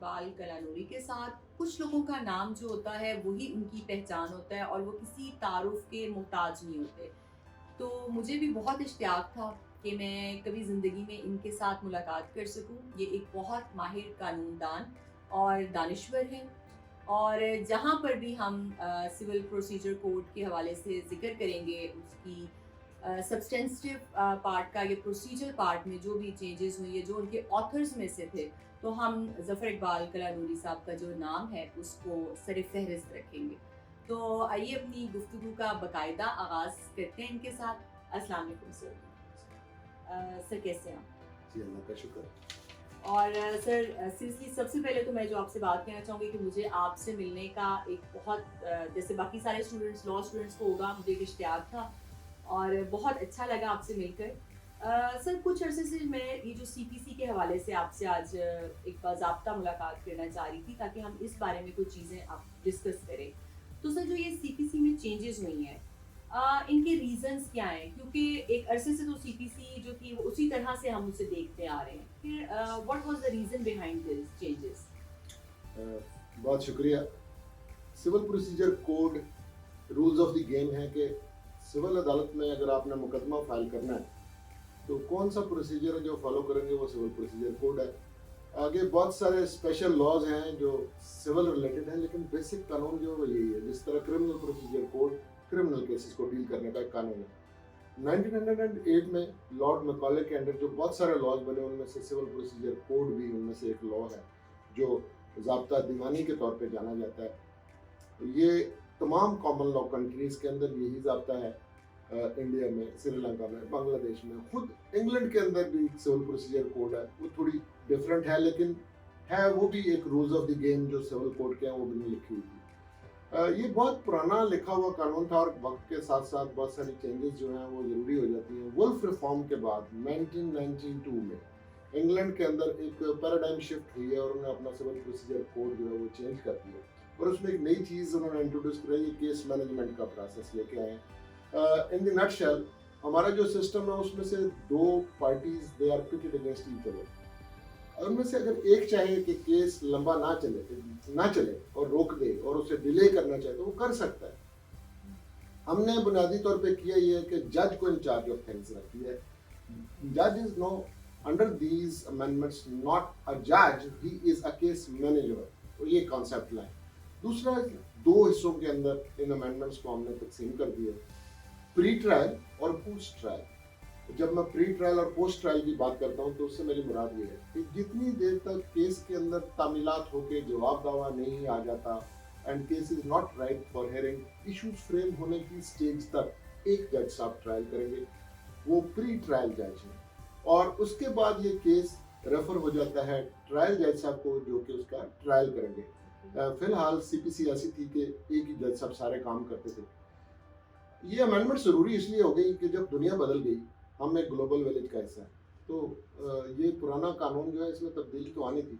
इकबाल कलानूरी के साथ कुछ लोगों का नाम जो होता है वही उनकी पहचान होता है और वो किसी तारुफ के मोहताज नहीं होते। तो मुझे भी बहुत इश्तियाक था कि मैं कभी ज़िंदगी में इनके साथ मुलाकात कर सकूं। ये एक बहुत माहिर कानूनदान और दानिश्वर हैं और जहाँ पर भी हम सिविल प्रोसीजर कोड के हवाले से ज़िक्र करेंगे उसकी सब्सटेंसिव पार्ट का, ये प्रोसीजर पार्ट में जो भी चेंजेस हुई है, जो उनके ऑथर्स में से थे, तो हम ज़फ़र इकबाल कलानूरी साहब का जो नाम है उसको सर-ए-फ़हरिस्त रखेंगे। तो आइए अपनी गुफ्तगू का बाकायदा आगाज़ करते हैं इनके साथ। अस्सलाम वालेकुम सर। सर कैसे हैं आप? जी, अल्लाह का शुक्र। और सर सीरियसली सबसे पहले तो मैं जो आपसे बात कहना चाहूँगी कि मुझे आपसे मिलने का एक बहुत जैसे बाकी सारे स्टूडेंट्स लॉ स्टूडेंट्स को होगा, मुझे एक इश्तियाक था और बहुत अच्छा लगा आपसे मिलकर। सर कुछ अरसे से मैं ये जो सीपीसी के हवाले से आपसे आज एक बाज़ाब्ता मुलाकात करना चाह रही थी ताकि हम इस बारे में कुछ चीज़ें आप डिस्कस करें। तो सर जो ये सीपीसी में चेंजेस हुई हैं इनके रीज़न्स क्या हैं? क्योंकि एक अरसे से तो सीपीसी जो थी वो उसी तरह से हम उसे देखते आ रहे हैं। फिर what was the reason behind this changes? बहुत शुक्रिया। Civil procedure code rules of the game है कि सिविल अदालत में अगर आपने मुकदमा फाइल करना है तो कौन सा प्रोसीजर जो फॉलो करेंगे वो सिविल प्रोसीजर कोड है। आगे बहुत सारे स्पेशल लॉज हैं जो सिविल रिलेटेड हैं, लेकिन बेसिक कानून जो है वो यही है। जिस तरह criminal procedure code criminal cases को डील करने का एक कानून है। 1908 में लॉर्ड मैकॉले के अंडर जो बहुत सारे लॉज बने उनमें से सिविल प्रोसीजर कोड भी उनमें से एक लॉ है जो ज़ाब्ता दीवानी के तौर पे जाना जाता है। ये तमाम कॉमन लॉ कंट्रीज़ के अंदर यही ज़ाब्ता है। इंडिया में, श्रीलंका में, बांग्लादेश में, खुद इंग्लैंड के अंदर भी सिविल प्रोसीजर कोड है। वो थोड़ी डिफरेंट है, लेकिन है वो भी एक रूल्स ऑफ द गेम जो सिविल कोड के हैं वो भी नहीं लिखी हुई थी। ये बहुत पुराना लिखा हुआ कानून था और वक्त के साथ साथ बहुत सारी चेंजेस जो हैं वो ज़रूरी हो जाती हैं। वुल्फ रिफॉर्म के बाद 1992 में इंग्लैंड के अंदर एक पैराडाइम शिफ्ट हुई है और उन्होंने अपना सिविल प्रोसीजर कोड जो है वो चेंज कर दिया और उसमें एक नई चीज़ उन्होंने इंट्रोड्यूस कराई, केस मैनेजमेंट का प्रोसेस लेके आए। इन द नटशेल हमारा जो सिस्टम है उसमें से दो parties they are pitted against each other. उनमें से अगर एक चाहे कि केस लंबा ना चले और रोक दे और उसे डिले करना चाहे तो वो कर सकता है। हमने बुनियादी तौर पे किया ये है कि जज को इंचार्ज ऑफ थिंग्स रख दिया है। जज is know under these amendments not a जज, he is a case manager. तो ये कॉन्सेप्ट लाए। दूसरा, दो हिस्सों के अंदर इन अमेंडमेंट्स को हमने तकसीम कर दिया, प्री ट्रायल और पोस्ट ट्रायल। जब मैं प्री ट्रायल और पोस्ट ट्रायल की बात करता हूँ तो उससे मेरी मुराद ये है कि जितनी देर तक केस के अंदर तामीलात होके जवाब दावा नहीं आ जाता and case is not right for hearing, issues frame होने की स्टेज तक एक जज साहब ट्रायल करेंगे, वो प्री ट्रायल जज है। और उसके बाद ये केस रेफर हो जाता है ट्रायल जज साहब को जो कि उसका ट्रायल करेंगे। फिलहाल सीपीसी ऐसी थी कि एक ही जज साहब सारे काम करते थे। ये अमेंडमेंट ज़रूरी इसलिए हो गई कि जब दुनिया बदल गई, हम एक ग्लोबल विलेज का हिस्सा है, तो ये पुराना कानून जो है इसमें तब्दीली तो आनी थी।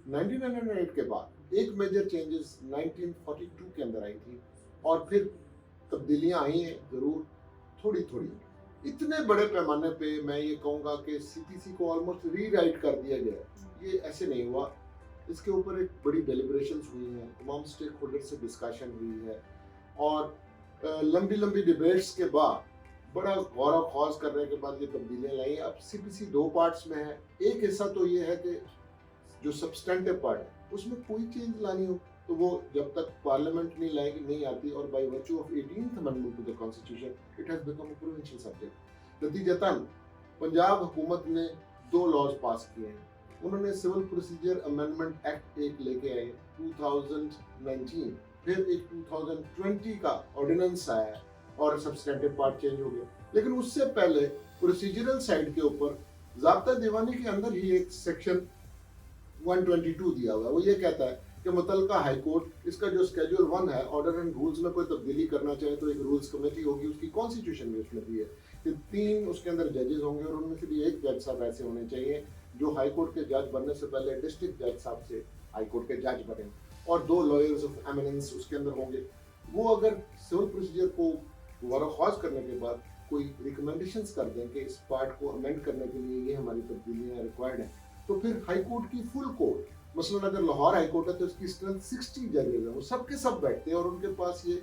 1908 के बाद एक मेजर चेंजेस 1942 के अंदर आई थी और फिर तब्दीलियां आई हैं ज़रूर, थोड़ी थोड़ी। इतने बड़े पैमाने पे मैं ये कहूँगा कि सीपीसी को ऑलमोस्ट रीराइट कर दिया गया। ये ऐसे नहीं हुआ, इसके ऊपर एक बड़ी डेलिब्रेशंस हुई हैं, तमाम स्टेक होल्डर से डिस्कशन हुई है और लंबी लंबी डिबेट्स के बाद बड़ा गौर खौज करने के बाद ये तब्दीलियां लाई। अब सीपीसी दो पार्ट्स में है। एक हिस्सा तो ये है कि जो सब्सटेंटिव पार्ट है उसमें कोई चेंज लानी हो तो वो जब तक पार्लियामेंट नहीं लाएगी नहीं आती, और by virtue of 18th amendment to the constitution it has become a provincial subject. नतीजतन पंजाब हुकूमत ने दो लॉज पास किए हैं। उन्होंने सिविल प्रोसीजर अमेंडमेंट एक्ट एक लेके आए 2019, फिर एक 2020 का ऑर्डिनेंस आया और सब्सटेंटिव पार्ट चेंज हो गया। लेकिन उससे पहले प्रोसीजरल साइड के ऊपर ज़ाब्ता दीवानी के अंदर ही एक सेक्शन 122 दिया हुआ है। वो ये कहता है कि मुतलका हाई कोर्ट इसका जो स्केड्यूल 1 है ऑर्डर एंड रूल्स में कोई तब्दीली करना चाहे तो एक रूल्स कमेटी होगी, उसकी कॉन्स्टिट्यूशन में उसमें दी है कि 3 उसके अंदर जजेस होंगे और उनमें से भी एक जज साहब ऐसे होने चाहिए जो हाई कोर्ट के जज बनने से पहले डिस्ट्रिक्ट जज साहब से हाई कोर्ट के जज बने, और 2 लॉयर्स ऑफ एमिनेंस उसके अंदर होंगे। वो अगर सिविल प्रोसीजर को गौर करने के बाद कोई रिकमेंडेशंस कर दें कि इस पार्ट को अमेंड करने के लिए ये हमारी तब्दीलियाँ रिक्वायर्ड हैं, तो फिर हाई कोर्ट की फुल कोर्ट मसलन अगर लाहौर हाई कोर्ट है तो उसकी स्ट्रेंथ 60 जजेस है, वो सबके सब बैठते हैं और उनके पास ये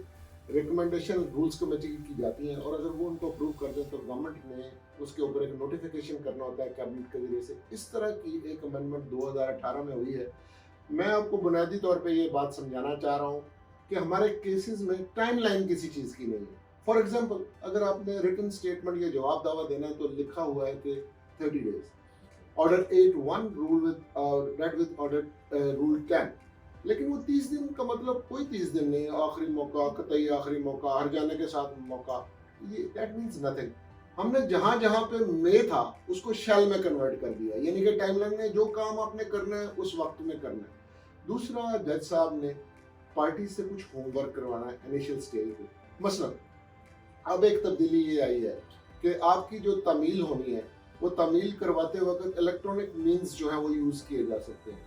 रिकमेंडेशन रूल्स कमेटी की जाती हैं, और अगर वो उनको अप्रूव कर दें तो गवर्नमेंट ने उसके ऊपर एक नोटिफिकेशन करना होता है कैबिनेट के जरिए से। इस तरह की एक अमेंडमेंट 2018 में हुई है। मैं आपको बुनियादी तौर पे ये बात समझाना चाह रहा हूँ कि हमारे केसेस में टाइमलाइन किसी चीज़ की नहीं है। फॉर एग्जांपल, अगर आपने रिटन स्टेटमेंट या जवाब दावा देना है तो लिखा हुआ है कि 30 days, order 8(1) rule with read with order rule 10, लेकिन वो 30 दिन का मतलब कोई 30 दिन नहीं है। आखिरी मौका, कतई आखिरी मौका, हर जाने के साथ मौका, ये दैट मीन्स नथिंग। हमने जहां जहां पे मे था उसको शैल में कन्वर्ट कर दिया, यानी कि टाइमलाइन में जो काम आपने करना है उस वक्त में करना है। दूसरा, जज साहब ने पार्टी से कुछ होमवर्क करवाना है इनिशियल स्टेज पे। मसलन अब एक तब्दीली ये आई है कि आपकी जो तमील होनी है वो तमील करवाते वक्त इलेक्ट्रॉनिक मींस जो है वो यूज़ किए जा सकते हैं।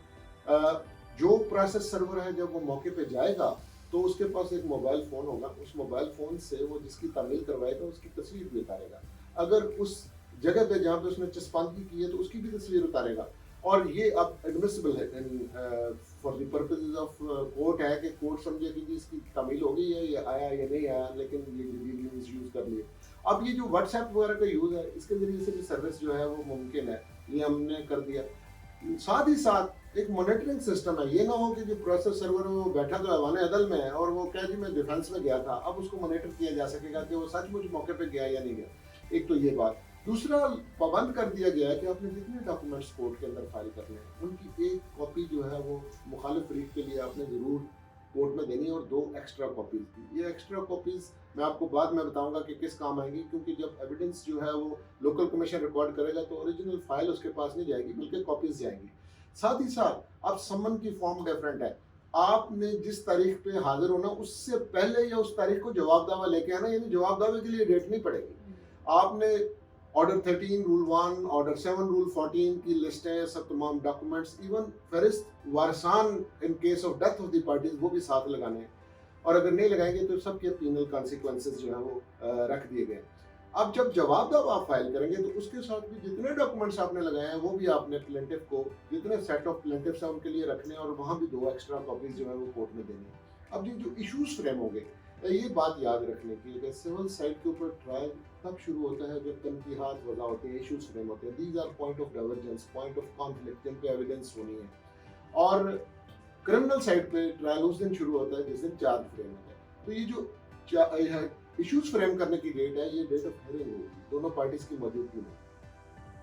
जो प्रोसेस सर्वर है जब वो मौके पे जाएगा तो उसके पास एक मोबाइल फ़ोन होगा, उस मोबाइल फ़ोन से वो जिसकी तमील करवाएगा उसकी तस्वीर भी उतारेगा। अगर उस जगह पे जहाँ पे उसने चस्पांदगी की है तो उसकी भी तस्वीर उतारेगा। और ये अब एडमिसिबल है for the purposes of court, है कि कोर्ट समझे कि जी इसकी तमील हो गई है, ये आया या नहीं आया, लेकिन ये मींस यूज़ कर लिए। अब ये जो व्हाट्सएप वगैरह का यूज़ है इसके ज़रिए से भी सर्विस जो है वो मुमकिन है, ये हमने कर दिया। साथ ही साथ एक मॉनिटरिंग सिस्टम है, ये ना हो कि जो प्रोसेस सर्वर में वो बैठा तो ऐवान अदल में है और वो कह जी मैं डिफेंस में गया था, अब उसको मॉनिटर किया जा सकेगा कि वो सचमुच मौके पे गया या नहीं गया। एक तो ये बात। दूसरा, पाबंद कर दिया गया है कि आपने जितने डॉक्यूमेंट्स कोर्ट के अंदर फाइल करने हैं उनकी एक कॉपी जो है वो मुखालिफ रीड के लिए आपने ज़रूर कोर्ट में देनी है, और 2 एक्स्ट्रा कॉपीज़ की। ये एक्स्ट्रा कॉपीज़ मैं आपको बाद में बताऊंगा कि किस काम आएंगी, क्योंकि जब एविडेंस जो है वो लोकल कमीशन रिकॉर्ड करेगा तो ओरिजिनल फाइल उसके पास नहीं जाएगी बल्कि कॉपीज़ जाएंगी। साथ ही साथ अब समन की फॉर्म डिफरेंट है, आपने जिस तारीख पे हाजिर होना उससे पहले या उस तारीख को जवाब दावा लेके आना, यानी जवाब दावे के लिए डेट नहीं पड़ेगी। आपने ऑर्डर 13 रूल 1, ऑर्डर 7 रूल 14 की लिस्ट है, सब तमाम डॉक्यूमेंट्स, इवन फहरिस्त वारसान in case of death of the parties वो भी साथ लगाने हैं, और अगर नहीं लगाएंगे तो सबके पीनल कॉन्सिक्वेंसेस जो है वो रख दिए गए। अब जब जवाब दावा आप फाइल करेंगे तो उसके साथ भी जितने डॉक्यूमेंट्स आपने लगाए हैं वो भी आपने प्लेंटिफ को, जितने सेट ऑफ प्लेंटिफ्स हैं उनके लिए रखने हैं, और वहाँ भी 2 एक्स्ट्रा कॉपीज जो है वो कोर्ट में देनी है। अब जो इश्यूज फ्रेम होंगे, ये बात याद रखने की कि सिविल साइड के ऊपर ट्रायल तब शुरू होता है जब तनकीहात वज़ा होते हैं, इश्यूज फ्रेम होते हैं। These are point of divergence, point of conflict, जिन पे एविडेंस होनी है। और क्रिमिनल साइड पे ट्रायल उस दिन शुरू होता है जिस दिन चार्ज फ्रेम होता है। तो ये जो इश्यूज फ्रेम करने की डेट है, ये डेट ऑफ हियरिंग होगी, दोनों पार्टीज की मौजूदगी में।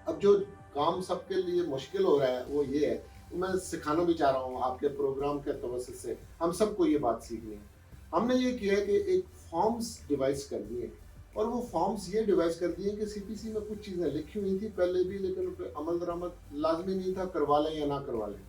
अब जो काम सबके लिए मुश्किल हो रहा है वो ये है, मैं सिखाना भी चाह रहा हूँ आपके प्रोग्राम के तवज्जुह से, हम सबको ये बात सीखनी है। हमने ये किया है कि एक फॉर्म्स डिवाइस कर दिए, और वो फॉर्म्स ये डिवाइस कर दिए कि सीपीसी में कुछ चीज़ें लिखी हुई थी पहले भी, लेकिन उन पर अमल दरामद लाजमी नहीं था, करवा लें या ना करवा लें।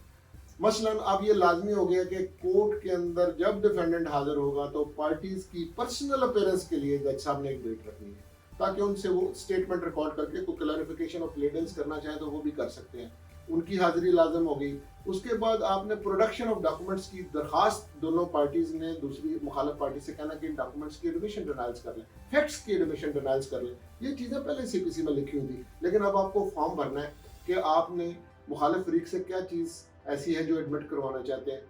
मसलन अब ये लाजमी हो गया कि कोर्ट के अंदर जब डिफेंडेंट हाजिर होगा तो पार्टीज की पर्सनल अपीयरेंस के लिए जज साहब ने एक डेट रखनी है, ताकि उनसे वो स्टेटमेंट रिकॉर्ड करके कोई क्लैरिफिकेशन ऑफ प्लीडेंस करना चाहे तो वो भी कर सकते हैं। उनकी हाजिरी लाजम हो गई। उसके बाद आपने प्रोडक्शन ऑफ डॉक्यूमेंट्स की दरखास्त, दोनों पार्टीज ने दूसरी मुखालिफ पार्टी से कहना कि इन डॉक्यूमेंट्स की एडमिशन डिनाइल्स कर लें, फैक्ट्स की एडमिशन डिनाइल्स कर लें। ये चीज़ें पहले सीपीसी में लिखी हुई थी, लेकिन अब आपको फॉर्म भरना है कि आपने मुखालिफ फरीक से क्या चीज़ ऐसी है जो एडमिट करवाना चाहते हैं,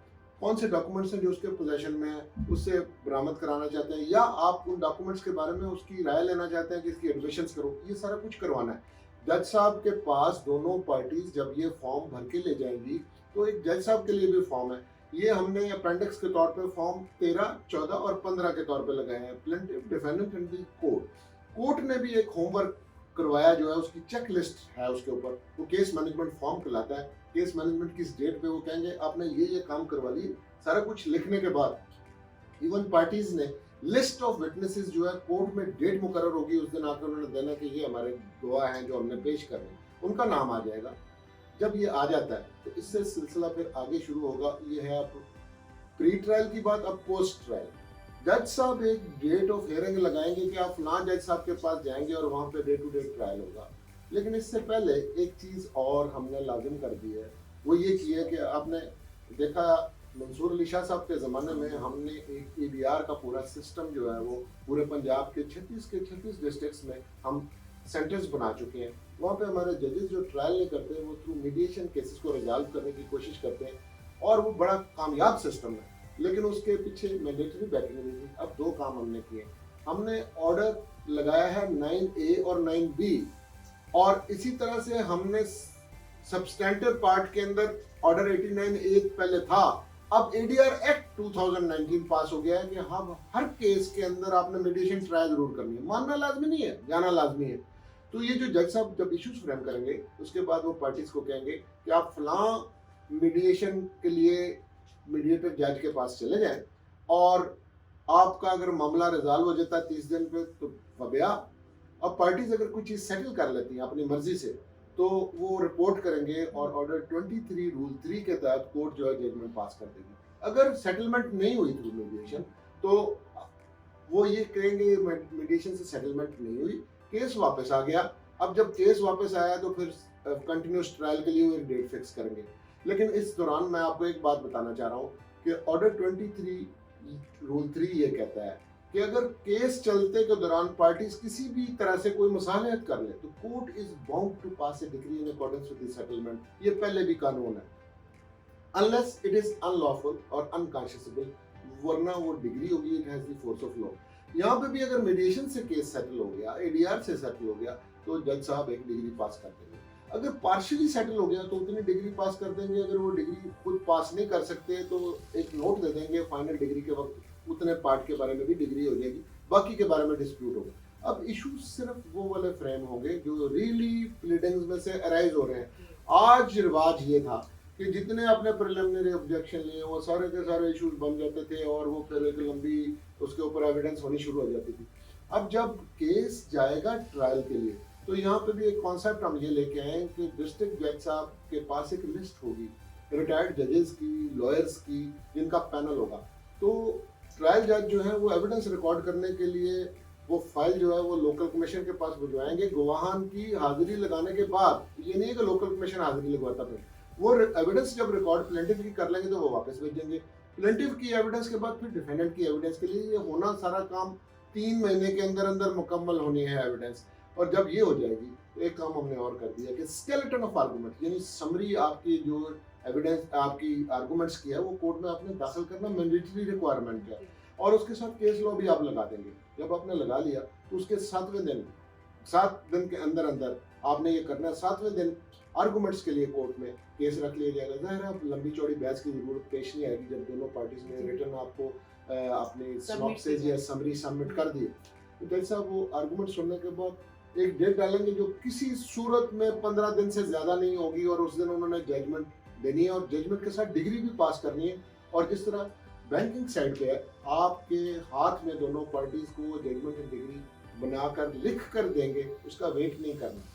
कौन से डॉक्यूमेंट्स हैं जो उसके पोजेशन में है उससे बरामद कराना चाहते हैं, या आप उन डॉक्यूमेंट्स के बारे में उसकी राय लेना चाहते हैं कि इसकी एडमिशन करो। ये सारा कुछ करवाना है। जज साहब के पास दोनों पार्टीज जब ये फॉर्म भर के ले जाएंगी तो एक जज साहब के लिए भी फॉर्म है, ये हमने अपेंडिक्स के तौर पे फॉर्म 13, 14 और 15 के तौर पे लगाए हैं। Plaintiff, defendant and the court ने भी एक होमवर्क करवाया जो है, उसकी चेक लिस्ट है उसके ऊपर, वो केस मैनेजमेंट फॉर्म कहलाता है। केस मैनेजमेंट किस डेट पे वो कहेंगे आपने ये काम करवा लिए, सारा कुछ लिखने के बाद इवन पार्टीज ने लिस्ट ऑफ विटनेसेस जो है कोर्ट में डेट मुकर्रर होगी, उस दिन आकर उन्होंने देना कि ये हमारे गवाह हैं जो हमने पेश करने, उनका नाम आ जाएगा। जब ये आ जाता है तो इससे सिलसिला फिर आगे शुरू होगा। ये है आप प्री ट्रायल की बात। अब पोस्ट ट्रायल जज साहब एक डेट ऑफ हियरिंग लगाएंगे कि आप फलां जज साहब के पास जाएंगे और वहाँ पे डे टू डे ट्रायल होगा। लेकिन इससे पहले एक चीज़ और हमने लाजिम कर दी है, वो ये की है कि आपने देखा मंसूर अली शाह साहब के ज़माने में हमने एक ADR का पूरा सिस्टम जो है वो पूरे पंजाब के 36 डिस्ट्रिक्ट्स में हम सेंटर्स बना चुके हैं। वहाँ पे हमारे जजेस जो ट्रायल नहीं करते वो थ्रू मीडिएशन केसेस को रिजॉल्व करने की कोशिश करते हैं। और वो बड़ा कामयाब सिस्टम है, लेकिन उसके पीछे मैंडेटरी बैकिंग नहीं थी। अब दो काम हमने किए, हमने ऑर्डर लगाया है 9A और 9B, और इसी तरह से हमने सब्सटेंटिव पार्ट के अंदर ऑर्डर 89A पहले था, अब एडीआर एक्ट 2019 पास हो गया है कि हम हर केस के अंदर आपने मीडिएशन ट्राई जरूर करनी है, मानना लाजमी नहीं है, जाना लाजमी है। तो ये जो जज साहब जब इश्यूज फ्रेम करेंगे, उसके बाद वो पार्टीज को कहेंगे कि आप फलां मीडिएशन के लिए मीडिएटर जज के पास चले जाएं, और आपका अगर मामला रिजॉल्व हो जाता है 30 दिन पे तो फबिया। अब पार्टीज अगर कोई चीज़ सेटल कर लेती हैं अपनी मर्जी से, तो वो रिपोर्ट करेंगे और ऑर्डर 23 रूल 3 के तहत कोर्ट जो है जजमेंट पास कर देगी। अगर सेटलमेंट नहीं हुई थ्रू मीडिएशन, तो वो ये कहेंगे मीडिएशन से सेटलमेंट नहीं हुई, केस वापस आ गया। अब जब केस वापस आया तो फिर कंटिन्यूस ट्रायल के लिए वो एक डेट फिक्स करेंगे। लेकिन इस दौरान मैं आपको एक बात बताना चाह रहा हूँ कि ऑर्डर 23 रूल 3 ये कहता है कि अगर केस चलते के दौरान पार्टीज किसी भी तरह से कोई मुसालहत कर ले, तो court is bound to pass a decree in accordance with the settlement. ये पहले भी कानून है, अनलेस इट इज अनलॉफुल और अनकॉन्शियसेबल, वरना वो डिग्री होगी, it has the force of law. यहाँ पे भी अगर मीडिएशन से केस सेटल हो गया, एडीआर से सेटल हो गया, तो जज साहब एक डिग्री पास कर देंगे। अगर पार्शियली सेटल हो गया तो उतनी डिग्री पास कर देंगे। अगर वो डिग्री खुद पास नहीं कर सकते तो एक नोट दे देंगे, फाइनल डिग्री के वक्त उतने पार्ट के बारे में भी डिग्री हो जाएगी, बाकी के बारे में डिस्प्यूट होगा। अब इशू सिर्फ वो वाले फ्रेम होंगे जो रियली प्लीडिंग्स में से अराइज हो रहे हैं। आज रिवाज ये था कि जितने अपने प्रिलिमिनरी ऑब्जेक्शन लिए वो सारे के सारे इश्यूज बन जाते थे और वो फिर एक लंबी उसके ऊपर एविडेंस होनी शुरू हो जाती थी। अब जब केस जाएगा ट्रायल के लिए, तो यहाँ पे भी एक कॉन्सेप्ट हम ये लेके आए कि डिस्ट्रिक्ट जज साहब के पास एक लिस्ट होगी रिटायर्ड जजेस की, लॉयर्स की, जिनका पैनल होगा। तो ट्रायल जज जो है वो एविडेंस रिकॉर्ड करने के लिए वो फाइल जो है वो लोकल कमीशन के पास भिजवाएंगे। गवाहान की हाजिरी लगाने के बाद, ये नहीं है कि लोकल कमीशन हाजिरी लगवाता फिर वो एविडेंस जब रिकॉर्ड प्लेंटिफ की कर लेंगे तो वो वापस भेजेंगे। प्लेंटिफ की एविडेंस के बाद फिर डिफेंडेंट की एविडेंस के लिए ये होना सारा काम 3 महीने के अंदर अंदर मुकम्मल होनी है एविडेंस। और जब ये हो जाएगी तो एक काम हमने और कर दिया कि स्केलेटन ऑफ आर्गूमेंट, यानी समरी आपकी जो एविडेंस आपकी आर्गूमेंट्स की है वो कोर्ट में आपने दाखिल करना मैंडेटरी रिक्वायरमेंट है, और उसके साथ केस लॉ भी आप लगा देंगे। जब आपने लगा लिया तो उसके 7 दिन के अंदर अंदर आपने ये करना है। 7वें दिन आर्गूमेंट्स के लिए कोर्ट में केस रख लिया जाएगा। ज़ाहिर है लंबी चौड़ी बहस की जरूरत पेश नहीं आएगी जब दोनों पार्टीज ने रिटर्न आपको अपनी सिनॉप्सिस या समरी सबमिट कर दी। तो जज साहब वो आर्गूमेंट सुनने के बाद एक डेट डालेंगे जो किसी सूरत में 15 दिन से ज़्यादा नहीं होगी, और उस दिन उन्होंने जजमेंट देनी है और जजमेंट के साथ डिग्री भी पास करनी है। और जिस तरह बैंकिंग साइड पे है, आपके हाथ में दोनों पार्टीज को जजमेंट एंड डिग्री बनाकर लिख कर देंगे, उसका वेट नहीं करना।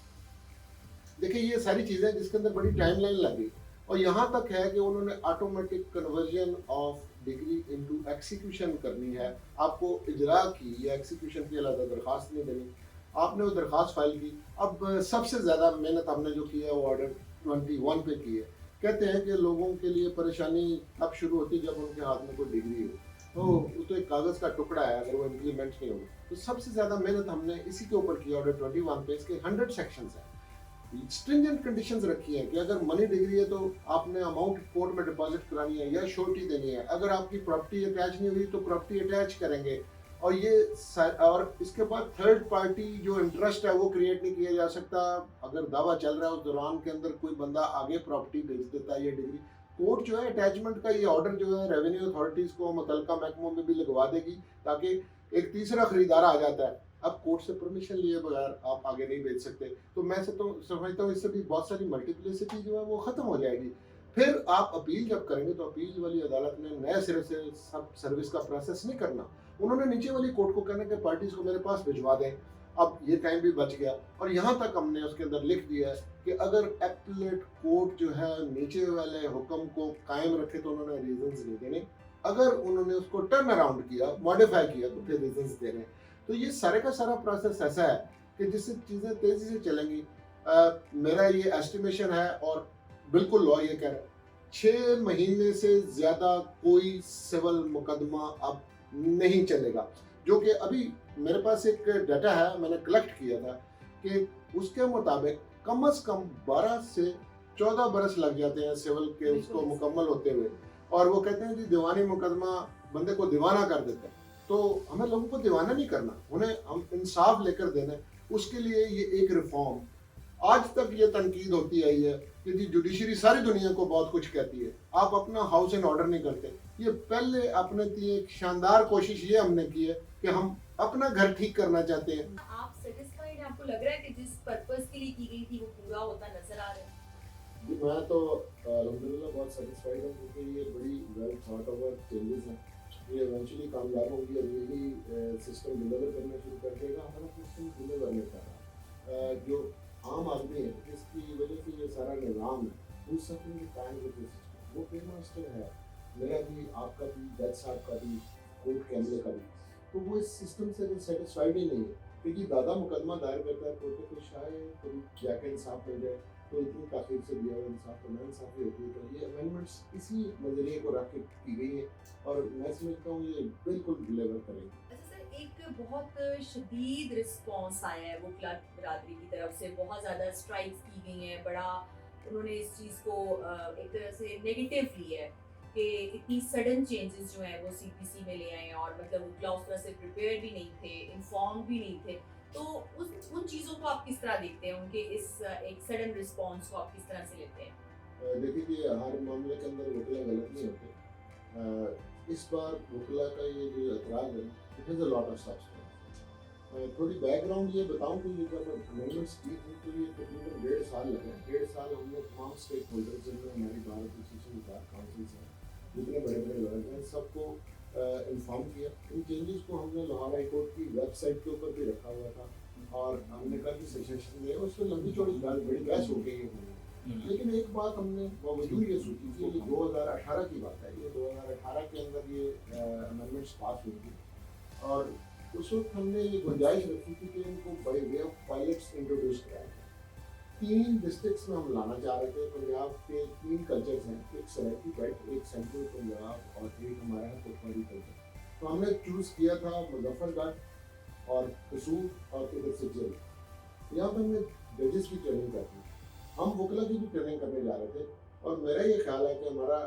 देखिए ये सारी चीज़ें जिसके अंदर बड़ी टाइमलाइन लगी, और यहाँ तक है कि उन्होंने automatic conversion of degree into execution करनी है। आपको इजरा की या एक्सिक्यूशन की अलग दरख्वास्त नहीं देनी, आपने वो दरख्वास्त फाइल की। अब सबसे ज़्यादा मेहनत हमने जो की है वो ऑर्डर 21 पे की है। कहते हैं कि लोगों के लिए परेशानी अब शुरू होती है जब उनके हाथ में कोई डिग्री हो, तो वो तो एक कागज़ का टुकड़ा है, अगर वो इम्प्लीमेंट नहीं होगा। तो सबसे ज़्यादा मेहनत हमने इसी के ऊपर की। ऑर्डर 21 पे इसके 100 सेक्शंस हैं, स्ट्रिंजेंट कंडीशंस रखी है कि अगर मनी डिग्री है तो आपने अमाउंट कोर्ट में डिपॉजिट करानी है या श्योरिटी देनी है। अगर आपकी प्रॉपर्टी अटैच नहीं हुई तो प्रॉपर्टी अटैच करेंगे। और और इसके बाद थर्ड पार्टी जो इंटरेस्ट है वो क्रिएट नहीं किया जा सकता। अगर दावा चल रहा है उस दौरान के अंदर कोई बंदा आगे प्रॉपर्टी भेज देता है, ये डिग्री कोर्ट जो है अटैचमेंट का ये ऑर्डर जो है रेवेन्यू अथॉरिटीज़ को मुतल्लिका महकमों में भी लगवा देगी, ताकि एक तीसरा खरीदार आ जाता है। अब कोर्ट से परमिशन लिए बगैर आप आगे नहीं भेज सकते। तो मैं से तो समझता हूँ इससे भी बहुत सारी मल्टीप्लिसिटी जो है वो ख़त्म हो जाएगी। फिर आप अपील जब करेंगे तो अपील वाली अदालत ने नए सिरे से सब सर्विस का प्रोसेस नहीं करना। उन्होंने नीचे वाली कोर्ट को कहना कि पार्टीज को मेरे पास भिजवा दें। अब ये टाइम भी बच गया। और यहाँ तक हमने उसके अंदर लिख दिया है कि अगर एपलेट कोर्ट जो है नीचे वाले हुक्म को कायम रखे तो उन्होंने रीजंस नहीं देने, अगर उन्होंने उसको टर्न अराउंड किया, मॉडिफाई किया, तो फिर रीजंस देने। तो ये सारे का सारा प्रोसेस ऐसा है कि जिससे चीज़ें तेज़ी से चलेंगी। मेरा ये एस्टिमेशन है और बिल्कुल लॉ ये कह रहा है 6 महीने से ज़्यादा कोई सिविल मुकदमा अब नहीं चलेगा। जो कि अभी मेरे पास एक डाटा है, मैंने कलेक्ट किया था कि उसके मुताबिक कम से कम 12 से 14 बरस लग जाते हैं सिविल के उसको मुकम्मल होते हुए, और वो कहते हैं कि दीवानी मुकदमा बंदे को दीवाना कर देता है। तो हमें लोगों को दीवाना नहीं करना, उन्हें हम इंसाफ लेकर देना है। उसके लिए ये एक रिफॉर्म, आज तक ये तनकीद होती आई है कि जी जुडिशरी सारी दुनिया को बहुत कुछ कहती है, आप अपना हाउस एंड ऑर्डर नहीं करते। ये पहले अपने एक शानदार कोशिश ये हमने की है कि हम अपना घर ठीक करना चाहते हैं। आप सेटिस्फाइड हैं? आपको लग रहा है कि जिस पर्पस के लिए की गई थी वो पूरा होता नजर आ रहा है? जी मैं तो अल्हम्दुलिल्लाह बहुत सेटिस्फाइड हूँ, क्योंकि ये बड़ी वेल थॉट ओवर चेंजेस हैं। ये इवेंचुअली कामयाब होंगी और यही सिस्टम डिलीवर करना शुरू कर देगा। हमारा सिस्टम डिलीवर नहीं कर रहा। जो आम आदमी है जिसकी वजह से ये सारा निज़ाम है, वो सब कायम करके सिस्टम वो पेड मास्टर है, मेरा भी, आपका भी, जज साहब का भी, कोर्ट के अमले का भी। तो वो इस सिस्टम से सेटिस्फाइड ही नहीं है, क्योंकि दादा मुकदमा दायर करता है कोर्ट में, तो शायद कभी जाके इंसाफ मिल जाए, तो इतनी ताकीद से दिया हुआ इंसाफ तो नाइंसाफ़ी होती है। तो ये अमेंडमेंट्स इसी नज़रिए को रख के की गई है, और मैं समझता हूँ ये बिल्कुल डिलीवर करेंगे। अच्छा सर, एक बहुत शदीद रिस्पॉन्स आया है वकील बिरादरी की तरफ से, बहुत ज़्यादा स्ट्राइक्स की गई हैं, बड़ा उन्होंने इस चीज़ को एक तरह से नेगेटिव ली है कि इतनी सडन चेंजेस जो हैं वो सीपीसी में ले आए हैं, और मतलब वकील उस तरह से प्रिपेयर भी नहीं थे, इन्फॉर्म भी नहीं थे। तो उन चीज़ों को आप किस तरह देखते हैं, उनके इस एक सडन रिस्पॉन्स को आप किस तरह से लेते हैं? देखिए कि हर मामले के अंदर वकील गलत नहीं होते। इस बार वकील का ये जो एतराज़ है, it is a lot of substance. थोड़ी बैकग्राउंड ये बताऊं कि ये जब अमेंडमेंट्स की थी तो ये तकरीबन 1.5 साल लगे। 1.5 साल हमने तमाम स्टेक होल्डर्स जिनमें हमारी बार एसोसिएशन, बार काउंसिल्स हैं, जितने बड़े बड़े लॉयर्स हैं, सबको इन्फॉर्म किया। इन चेंजेस को हमने लाहौर हाई कोर्ट की वेबसाइट के ऊपर भी रखा हुआ था, और हमने कहा कि सेशन में उस पर लंबी चौड़ी बड़ी बहस हो गई है। लेकिन एक बात हमने बावजूद ये सोची थी, ये 2018 की बात है, ये 2018 के अंदर ये अमेंडमेंट्स पास हुई थी, और उस वक्त हमने ये गुंजाइश रखी थी कि इनको by way of pilots introduce कराया जाए। 3 डिस्ट्रिक्ट्स में हम लाना चाह रहे थे। पंजाब के 3 कल्चर्स हैं, एक सराइकी बेल्ट, एक सेंट्रल पंजाब, और एक हमारा है कोटवाली कल्चर। तो हमने चूज़ किया था मुजफ्फरगढ़ और कसूर और इधर से जेल। यहाँ पर हमने जजेस की ट्रेनिंग करनी, हम वकला की भी ट्रेनिंग करने जा रहे थे। और मेरा ये ख्याल है कि हमारा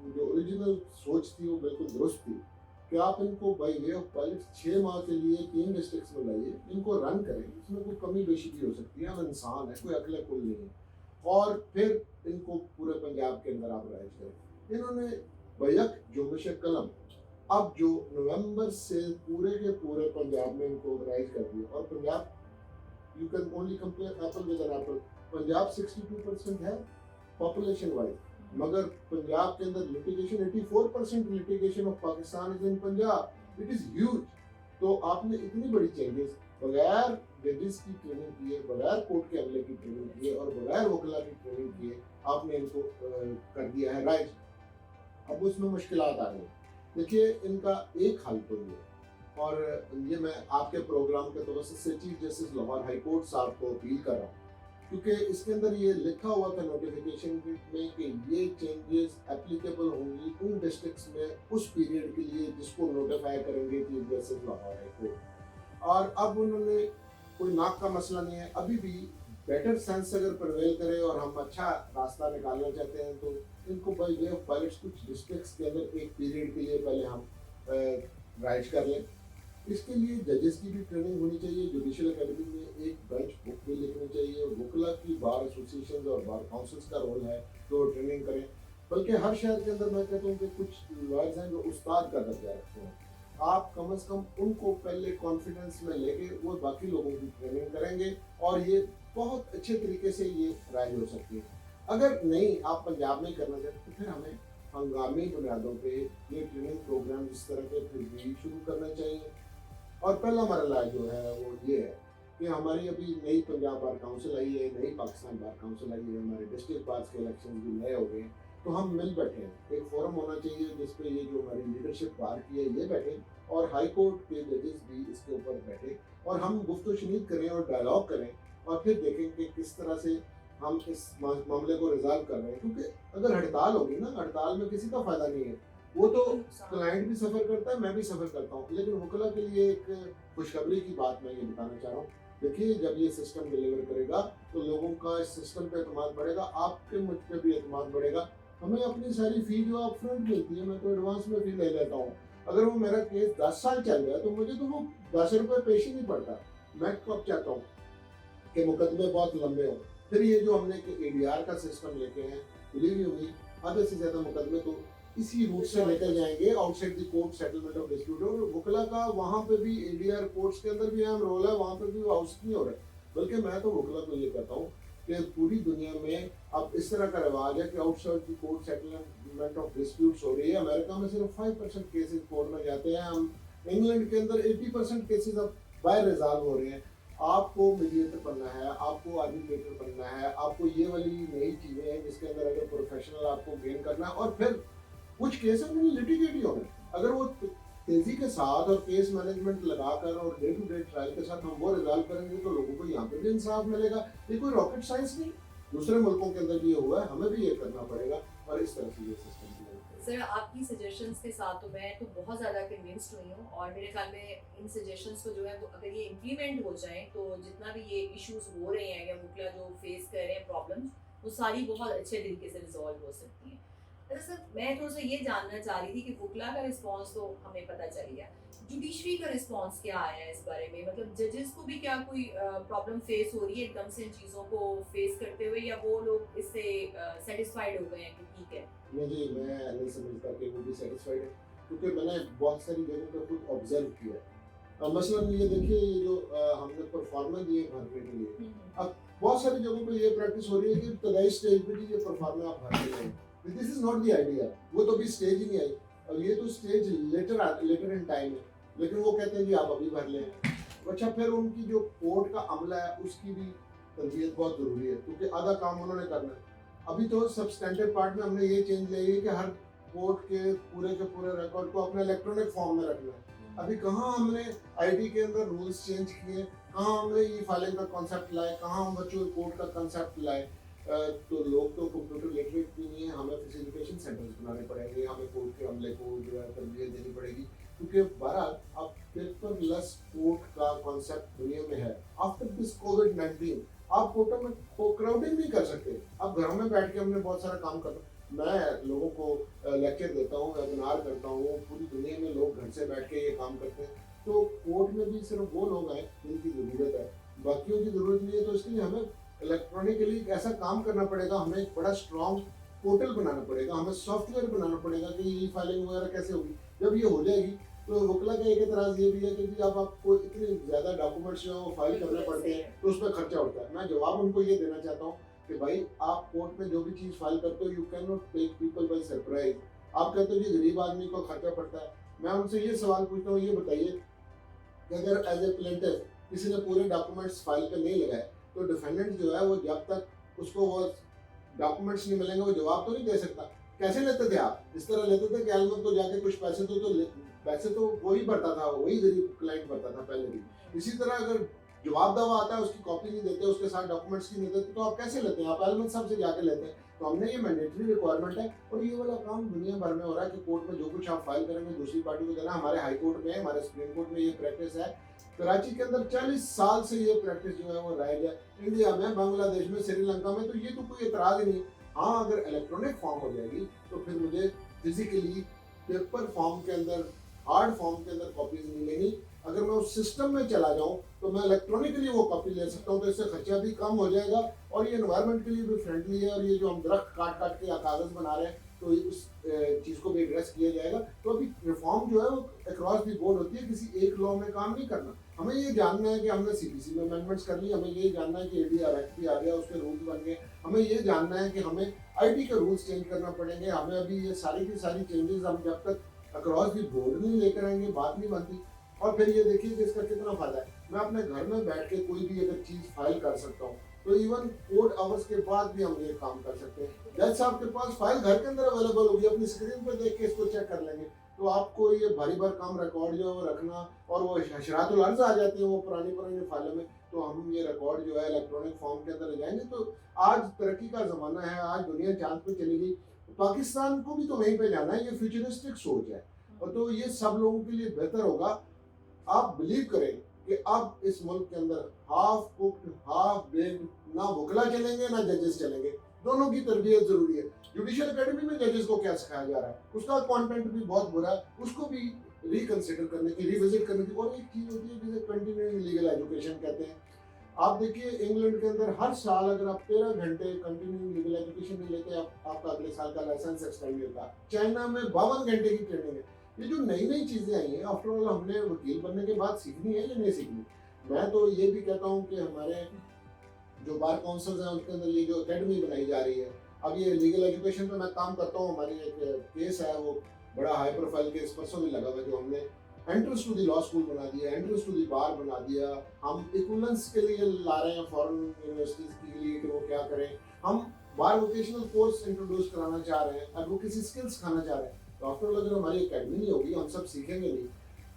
जो ओरिजिनल सोच थी वो बिल्कुल दुरुस्त थी कि आप इनको बाय वे ऑफ पायलट 6 माह के लिए 3 डिस्ट्रिक्ट्स में लाइए, इनको रन करें। इसमें कोई कमी बेशी भी हो सकती है, हम इंसान है, कोई अकल कुल नहीं है, और फिर इनको पूरे पंजाब के अंदर आप राइज करें। इन्होंने बैक जुम्बिश कलम अब जो नवंबर से पूरे के पूरे पंजाब में इनको राइज कर दिया। और Punjab, you can only compare apple with an apple. Punjab 62% है पॉपुलेशन वाइज, मगर पंजाब के अंदर litigation 84% litigation of Pakistan is in Punjab, it is huge. तो आपने इतनी बड़ी चेंजेस बगैर जजेस की ट्रेनिंग किए, बगैर कोर्ट के अमले की ट्रेनिंग किए, और बगैर वकला की ट्रेनिंग किए आपने इनको कर दिया है राइज। अब उसमें मुश्किलात आ रही हैं। देखिए, इनका एक हल तो ये, और ये मैं आपके प्रोग्राम के तवज्जुह से chief justice Lahore high court साहब को अपील कर रहा हूँ, क्योंकि इसके अंदर ये लिखा हुआ था नोटिफिकेशन में कि ये चेंजेस एप्लीकेबल होंगी उन डिस्ट्रिक्ट्स में उस पीरियड के लिए जिसको नोटिफाई करेंगे chief justice Lahore high court. और अब उन्होंने, कोई नाक का मसला नहीं है, अभी भी बेटर सेंस अगर प्रवेल करे और हम अच्छा रास्ता निकालना चाहते हैं तो इनको बाय वे ऑफ पायलट्स कुछ डिस्ट्रिक्ट्स के अंदर एक पीरियड के लिए पहले हम राइज कर लें। इसके लिए जजेस की भी ट्रेनिंग होनी चाहिए, जुडिशल एकेडमी में एक बेंच बुक भी लिखनी चाहिए, वकला की बार एसोसिएशन और बार काउंसिल्स का रोल है तो ट्रेनिंग करें। बल्कि हर शहर के अंदर मैं कहता हूँ कि कुछ लॉयर्स हैं जो उस्ताद का दर्जा रखते हैं, आप कम से कम उनको पहले कॉन्फिडेंस में लेके वो बाकी लोगों की ट्रेनिंग करेंगे, और ये बहुत अच्छे तरीके से ये राइज हो सकती है। अगर नहीं आप पंजाब में करना चाहते तो फिर हमें हंगामी बुनियादों पे ये ट्रेनिंग प्रोग्राम इस तरह के फिर भी शुरू करना चाहिए। और पहला मरला जो है वो ये है कि हमारी अभी नई पंजाब बार काउंसिल आई है, नई पाकिस्तान बार काउंसिल आई है, हमारे डिस्ट्रिक्ट बार्स के इलेक्शन भी नए हो गए हैं, तो हम मिल बैठे हैं। एक फोरम होना चाहिए जिसपे ये जो हमारी लीडरशिप बार की है ये बैठे, और हाई कोर्ट के जजेस भी इसके ऊपर बैठे, और हम गुफ्तगू शनीद करें और डायलॉग करें, और फिर देखें कि किस तरह से हम इस मामले को रिजॉल्व कर रहे हैं। क्योंकि अगर हड़ताल होगी ना, हड़ताल में किसी का फायदा नहीं है, वो तो क्लाइंट भी सफ़र करता है, मैं भी सफ़र करता हूँ। लेकिन वकला के लिए एक खुशखबरी की बात मैं ये बताना चाह रहा हूँ, देखिए जब ये सिस्टम डिलीवर करेगा तो लोगों का इस सिस्टम पे एतमाद बढ़ेगा, आपके मुझ पे भी एतमाद बढ़ेगा। हमें अपनी सारी फी जो आप फ्रंट मिलती है, मैं तो एडवांस में फी ले लेता हूँ। अगर वो मेरा केस 10 साल चल गया तो मुझे तो वो 10 रुपये पेश ही नहीं पड़ता। मैं कब चाहता हूँ कि मुकदमे बहुत लंबे हों। फिर ये जो हमने एडीआर का सिस्टम लेके हैं, बिलीव यू मी, आधे से ज्यादा मुकदमे तो इसी रूट से निकल जाएंगे, outside the court settlement of dispute. और वकला का वहाँ पे भी एडीआर कोर्ट्स के अंदर भी अहम रोल है, वहाँ पे भी हाउस नहीं हो रहा है। बल्कि मैं तो वकला को ये कहता हूँ कि पूरी दुनिया में अब इस तरह का रिवाज है कि outside the court settlement of disputes हो रही है। अमेरिका में सिर्फ 5% केसेस कोर्ट में जाते हैं, हम इंग्लैंड के अंदर 80% केसेस अब बाय रिजॉल्व हो रहे हैं। आपको मीडिएटर बनना है, आपको आर्बिट्रेटर बनना है, आपको ये वाली नई चीजें हैं जिसके अंदर अगर प्रोफेशनल आपको गेन करना है। और फिर कुछ केसेस में लिटिगेट ही होंगे, अगर वो तेजी के साथ और केस मैनेजमेंट लगाकर और डे टू डे ट्रायल के साथ हम वो रिजॉल्व करेंगे तो लोगों को यहाँ पे भी इंसाफ मिलेगा। ये कोई रॉकेट साइंस नहीं, दूसरे मुल्कों के अंदर भी ये हुआ है, हमें भी ये करना पड़ेगा और इस तरह से ये सिस्टम भी होना पड़ेगा। सर, आपकी सजेशंस के साथ तो मैं तो बहुत ज़्यादा कन्विंस्ड हुई हूँ, और मेरे ख्याल में इन सजेशंस को जो है वो अगर ये इम्प्लीमेंट हो जाए तो जितना भी ये इश्यूज हो रहे हैं या वकला जो फेस कर रहे हैं प्रॉब्लम्स, वो सारी बहुत अच्छे तरीके से रिजॉल्व हो सकती हैं। अच्छा सर, मैं थोड़ा सा ये जानना चाह रही थी कि वकला का रिस्पॉन्स तो हमें पता चल गया, जुडिशरी का रिस्पॉन्स क्या आया है इस बारे में? मतलब जजेस को भी क्या कोई प्रॉब्लम फेस हो रही है एकदम से इन चीज़ों को फेस करते हुए, या वो लोग इससे सेटिस्फाइड हो गए हैं कि ठीक है? नहीं जी, मैं नहीं समझता कि वो भी सेटिस्फाइड है, क्योंकि मैंने बहुत सारी जगहों पे खुद ऑब्जर्व किया है। अब मसलन ये देखिए, ये जो हमने परफॉर्मा दिए भरने के लिए, अब बहुत सारी जगहों पे ये प्रैक्टिस हो रही है कि इब्तदाई स्टेज पे ही ये परफॉर्मा आप भर के लें। This is not the idea, वो तो अभी स्टेज ही नहीं आई। अब ये तो स्टेज लेटर इन टाइम है, लेकिन वो कहते हैं कि आप अभी भर लें। अच्छा, फिर उनकी जो कोर्ट का अमला है उसकी भी तरबियत बहुत ज़रूरी है, क्योंकि आधा काम उन्होंने करना है। अभी तो सब्सटेंटिव पार्ट में हमने ये चेंज लाई है कि हर कोर्ट के पूरे रिकॉर्ड को अपने इलेक्ट्रॉनिक फॉर्म में रखना है। अभी कहाँ हमने आईटी के अंदर रूल्स चेंज किए, कहाँ हमने ई फाइलिंग का कॉन्सेप्ट लाए, कहाँ हम वर्चुअल कोर्ट का कॉन्सेप्ट लाए। तो लोग तो कंप्यूटर लिटरेट भी नहीं है, हमें फैसिलिटेशन सेंटर्स बनाने पड़ेंगे, हमें कोर्ट के अमले को जो है तरबियत देनी पड़ेगी, क्योंकि बहरहाल अब पेपरलेस कोर्ट का कॉन्सेप्ट दुनिया में है। आफ्टर दिस कोविड-19 आप कोर्टों में क्राउडिंग नहीं कर सकते, आप घरों में बैठ के हमने बहुत सारा काम करना। मैं लोगों को लेक्चर देता हूँ, वेबिनार करता हूँ, पूरी दुनिया में लोग घर से बैठ के ये काम करते हैं। तो कोर्ट में भी सिर्फ वो लोग हैं जिनकी ज़रूरत है, बाकियों की ज़रूरत नहीं है। तो इसके लिए हमें इलेक्ट्रॉनिकली ऐसा काम करना पड़ेगा, हमें एक बड़ा स्ट्रॉन्ग पोर्टल बनाना पड़ेगा, हमें सॉफ्टवेयर बनाना पड़ेगा कि ई फाइलिंग वगैरह कैसे होगी। जब ये हो जाएगी तो वकला का एक एतराज़ ये भी है कि अब आपको इतने ज़्यादा डॉक्यूमेंट्स जो है वो फाइल करने पड़ते हैं, तो उसमें खर्चा होता है। मैं जवाब उनको ये देना चाहता हूँ कि भाई, आप कोर्ट में जो भी चीज़ फाइल करते हो, you can not take people by surprise. आप कहते हो जी गरीब आदमी को खर्चा पड़ता है, मैं उनसे ये सवाल पूछता हूँ, ये बताइए कि अगर एज ए प्लेंटिफ किसी ने पूरे डॉक्यूमेंट्स फाइल पे नहीं लगाए, तो डिफेंडेंट जो है वो जब तक उसको वो डॉक्यूमेंट्स नहीं मिलेंगे वो जवाब तो नहीं दे सकता। कैसे लेते थे आप? इस तरह लेते थे कि अलमत को जाके कुछ पैसे पैसे तो वही भरता था, वही गरीब क्लाइंट भरता था पहले भी। इसी तरह अगर जवाब दावा आता है, उसकी कॉपी नहीं देते, उसके साथ डॉक्यूमेंट्स की नहीं देते, तो आप कैसे लेते हैं? आप अलमत साहब से जाके लेते हैं। तो हमने ये मैंडेटरी रिक्वायरमेंट है, और ये वाला काम दुनिया भर में हो रहा है कि कोर्ट में जो कुछ आप फाइल करेंगे दूसरी पार्टी को देना। हमारे हाई कोर्ट में, हमारे सुप्रीम कोर्ट में ये प्रैक्टिस है। कराची के अंदर 40 साल से ये प्रैक्टिस जो है वो राइज है। इंडिया में, बांग्लादेश में, श्रीलंका में तो ये तो कोई एतराज ही नहीं। हाँ, अगर इलेक्ट्रॉनिक फॉर्म हो जाएगी तो फिर मुझे फिजिकली पेपर फॉर्म के अंदर, हार्ड फॉर्म के अंदर कॉपीज नहीं लेनी। अगर मैं उस सिस्टम में चला जाऊं तो मैं इलेक्ट्रॉनिकली वो कॉपी ले सकता हूं, तो इससे खर्चा भी कम हो जाएगा और ये एनवायरनमेंट के लिए भी फ्रेंडली है। और ये जो हम दरख्त काट काट के कागज बना रहे हैं, तो उस चीज़ को भी एड्रेस किया जाएगा। तो अभी रिफॉर्म जो है वो अक्रॉस दी बोर्ड होती है, किसी एक लॉ में काम नहीं करना। हमें ये जानना है कि हमने सीपीसी में अमेंडमेंट्स कर ली, हमें ये जानना है कि एडीआर एक्ट भी आ गया, उसके रूल्स बन गए, हमें ये जानना है कि हमें आईटी के रूल्स चेंज करना पड़ेंगे। हमें अभी ये सारी की सारी चेंजेस हम जब तक अक्रॉस दी बोर्ड नहीं लेकर आएंगे, बात नहीं बनती। और फिर ये देखिए कि इसका कितना फायदा है। मैं अपने घर में बैठ के कोई भी अगर चीज़ फाइल कर सकता हूँ, तो इवन कोर्ट आवर्स के बाद भी हम ये काम कर सकते हैं। जज साहब के पास फाइल घर के अंदर अवेलेबल होगी, अपनी स्क्रीन पर देख के इसको चेक कर लेंगे। तो आपको ये भारी भर काम रिकॉर्ड जो है वो रखना, और वो हशरातुल अर्ज़ आ जाती है वो पुरानी फाइलों में, तो हम ये रिकॉर्ड जो है इलेक्ट्रॉनिक फॉर्म के अंदर ले जाएंगे। तो आज तरक्की का ज़माना है, आज दुनिया चांद पे चली गई, पाकिस्तान को भी तो वहीं पे जाना है। ये फ्यूचरिस्टिक सोच है, और तो ये सब लोगों के लिए बेहतर होगा। आप बिलीव करें कि अब इस मुल्क के अंदर हाफ कुक्ड हाफ बेक्ड ना वकला चलेंगे ना जजेस चलेंगे, दोनों की तरबियत जरूरी है। जुडिशियल एकेडमी में जजेस को क्या सिखाया जा रहा है, उसका कंटेंट भी बहुत बुरा है, उसको भी रिकंसिडर करने की, रिविजिट करने की। और एक चीज होती है जिसे कंटिन्यूइंग लीगल एजुकेशन कहते हैं। आप देखिए इंग्लैंड के अंदर हर साल अगर आप 13 घंटे कंटिन्यूइंग लीगल एजुकेशन नहीं लेते, आपका अगले साल का लाइसेंस एक्सटेंड नहीं होता। चाइना में 52 घंटे की ट्रेनिंग है। ये जो नई नई चीजें आई हैं, आफ्टर ऑल हमने वकील बनने के बाद सीखनी है या नहीं सीखनी। मैं तो ये भी कहता हूँ कि हमारे जो बार काउंसिल्स हैं उनके अंदर ये जो एकेडमी बनाई जा रही है, अब ये लीगल एजुकेशन पे मैं काम करता हूँ। हमारी एक केस है, वो बड़ा हाई प्रोफाइल केस परसों भी लगा हुआ, जो हमने entrance to the law school बना दिया, एंट्रेंस टू द बार बना दिया। हम इक्विवेलेंस के लिए ला रहे हैं फॉरेन यूनिवर्सिटीज के लिए कि वो क्या करें। हम बार वोकेशनल कोर्स इंट्रोड्यूस कराना चाह रहे हैं, एडवोकेसी स्किल्स सिखाना चाह रहे हैं। तो आफ्टर ऑल अगर हमारी एकेडमी नहीं होगी, हम सब सीखेंगे नहीं।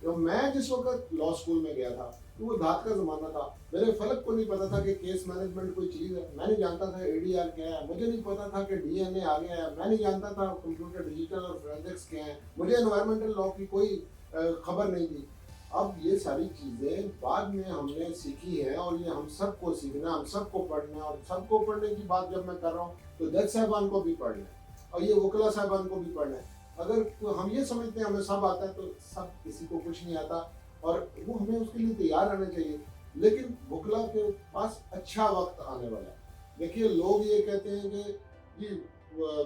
तो मैं जिस वक्त लॉ स्कूल में गया था तो वो धात का जमाना था, मेरे फलक को नहीं पता था कि केस मैनेजमेंट कोई चीज़ है, मैं नहीं जानता था एडीआर क्या है, मुझे नहीं पता था कि डीएनए आ गया है, मैं नहीं जानता था कंप्यूटर डिजिटल और फोरेंसिक्स क्या है, मुझे एनवायरमेंटल लॉ की कोई खबर नहीं थी। अब ये सारी चीज़ें बाद में हमने सीखी हैं और ये हम सबको सीखना, हम सबको पढ़ना है। और सबको पढ़ने की बात जब मैं कर रहा हूँ तो जज साहबान को भी पढ़ना है और ये वकला साहबान को भी पढ़ना है। अगर हम ये समझते हैं हमें सब आता है, तो सब किसी को कुछ नहीं आता और वो हमें उसके लिए तैयार रहना चाहिए। लेकिन वकला के पास अच्छा वक्त आने वाला है। देखिए लोग ये कहते हैं कि ये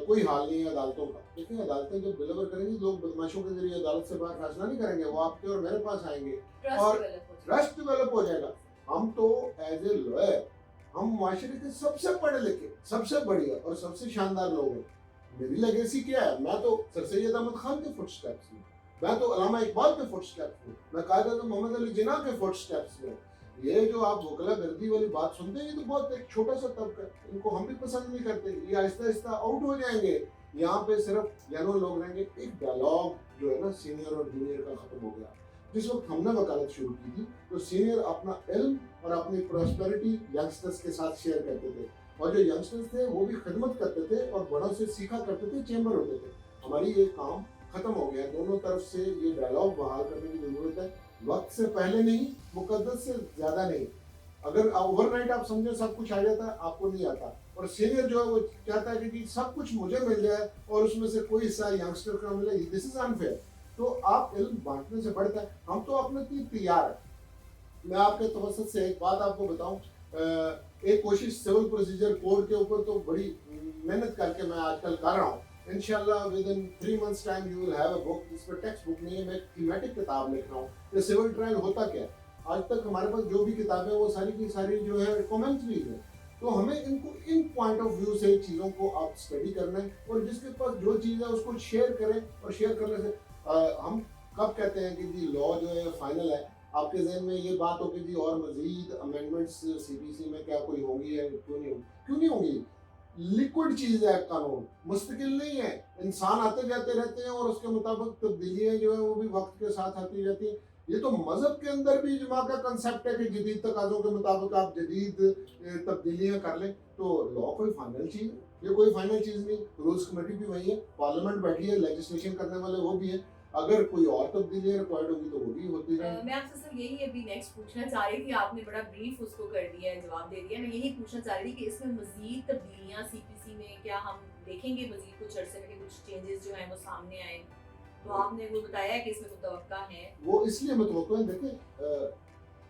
कोई हाल नहीं है अदालतों का। देखिए अदालतें जब डिलीवर करेंगी, लोग बदमाशों के जरिए अदालत से बाहर फैसला नहीं करेंगे, वो आपके और मेरे पास आएंगे और ट्रस्ट डेवलप हो जाएगा। हम तो एज ए लॉयर, हम माशरे के सबसे पढ़े लिखे, सबसे बढ़िया और सबसे शानदार लोग हैं। मेरी लेगेसी क्या है? मैं तो सर सैयद अहमद खान के फुटस्टेप्स में, मैं तो अल्लामा इकबाल के फुटस्टेप्स में, मैं कायदे मोहम्मद अली जिन्ना के फुटस्टेप्स में। ये जो आप वकला गर्दी वाली बात सुनते हैं, ये तो बहुत एक छोटा सा तबका है, इनको हम भी पसंद नहीं करते। ये आहिस्ता आहिस्ता आउट हो जाएंगे। यहाँ पे सिर्फ जानवर लोग रहेंगे। एक डायलॉग जो है ना सीनियर और जूनियर का खत्म हो गया। जिस वक्त हमने वकालत शुरू की थी तो सीनियर अपना इल्म और अपनी प्रॉस्पेरिटी यंगस्टर्स के साथ शेयर करते थे और जो यंगस्टर्स थे वो भी खिदमत करते थे और बड़ों से सीखा करते थे, चेंबर होते थे। हमारी ये काम खत्म हो गया। दोनों तरफ से ये डायलॉग बहाल करने की जरूरत है, वक्त से पहले नहीं, मुकद्दस से ज्यादा नहीं। अगर ओवरनाइट आप समझे सब कुछ आ जाता है, आपको नहीं आता। और सीनियर जो है वो चाहता है कि सब कुछ मुझे मिल जाए और उसमें से कोई हिस्सा यंगस्टर का मिले, दिस इज अनफेयर। तो आप इल्म बांटने से बढ़ता है। हम तो अपने लिए तैयार है। मैं आपके तवसत से एक बात आपको बताऊं, एक कोशिश सिविल प्रोसीजर कोड के ऊपर तो बड़ी मेहनत करके मैं आजकल कर रहा हूँ। इंशाल्लाह with in 3 months time you will have a book. इस पर टेक्स्ट बुक नहीं है, मैं थीमेटिक किताब लिख रहा हूँ कि सिविल ट्रायल होता क्या है। आज तक हमारे पास जो भी किताबें वो सारी की सारी जो है कमेंट्रीज है। तो हमें इनको इन पॉइंट ऑफ व्यू से चीज़ों को आप स्टडी करना है और जिसके पास जो चीज़ है उसको शेयर करें। और शेयर करने से हम कब कहते हैं कि जी लॉ जो है फाइनल है। आपके जहन में ये बात हो कि जी और मजीद अमेंडमेंट्स सीपीसी में क्या कोई होंगी या क्यों नहीं होंगी। लिक्विड चीज है कानून, मुस्तकिल नहीं है। इंसान आते जाते रहते हैं और उसके मुताबिक तब्दीलियां जो है वो भी वक्त के साथ आती जाती हैं। ये तो मजहब के अंदर भी इजमा का कंसेप्ट है कि जदीद तकाजों के मुताबिक आप जदीद तब्दीलियां कर लें। तो लॉ कोई फाइनल चीज है, ये कोई फाइनल चीज नहीं। रूल्स कमेटी भी वही है, पार्लियामेंट बैठी है, लेजिस्लेशन करने वाले वो भी है। अगर कोई और तब्दीलियां रिक्वायर्ड होगी तो वो भी होती रहेगी। मैं आपसे सर यही अभी नेक्स्ट पूछना चाह रही थी, आपने बड़ा ब्रीफ उसको कर दिया है, जवाब दे दिया। मैं यही पूछना चाह रही थी कि इसमें मजीद तब्दीलियां सीपीसी में क्या हम देखेंगे, मजीद कुछ अरसे में कुछ चेंजेस जो हैं वो सामने आए? तो आपने वो बताया कि इसमें मुतवक्का है। वो इसलिए मुतवक्का है, देखिए